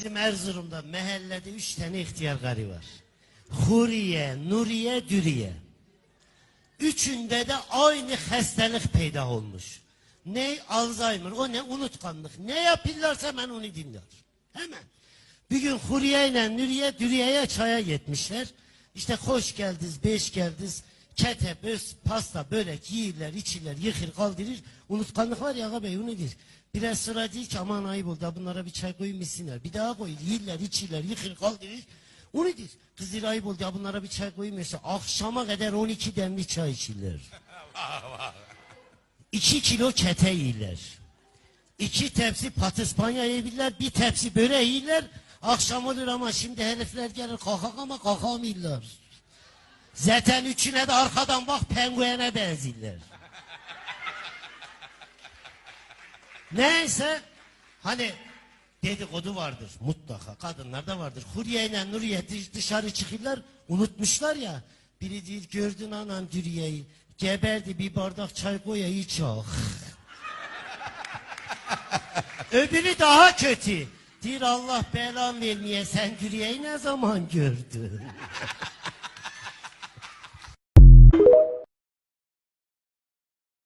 Bizim Erzurum'da mahallede 3 tane ihtiyar gari var. Huriye, Nuriye, Dürüye. Üçünde de aynı hastalık peyda olmuş. Ne Alzheimer, o ne unutkanlık. Ne yapırlarsa hemen onu dinler. Hemen. Bir gün Huriye ile Nuriye, Dürüye'ye çaya gitmişler. İşte hoş geldiniz, beş geldiniz. Kete, böz, pasta, börek yiyirler, içirler, yıkır, kaldırır. Unutkanlık var ya ağabey, onu dir. Biraz sonra değil ki aman ayıp oldu, bunlara bir çay koyun misinler. Bir daha koyun, yiyirler, içirler, yıkır, kaldırır. Onu dir. Kız dir ayıp oldu, bunlara bir çay koyun misinler. Akşama kadar 12 demli çay içirler. 2 kilo kete yiyirler. 2 tepsi patispanya yiyirler, 1 tepsi böreği yiyirler. Akşam olur ama şimdi herifler gelir kalkak ama kalkamıyorlar. Zaten üçüne de arkadan bak penguene benzirler. Neyse hani dedikodu vardır mutlaka, kadınlarda vardır. Huriye ile Nuriye dışarı çıkırlar, unutmuşlar ya. Biri değil, gördün anam Dürüye'yi, geberdi, bir bardak çay koy ya iç ah. Öbürü daha kötü. Dir Allah belan vermeye, sen Dürüye'yi ne zaman gördün?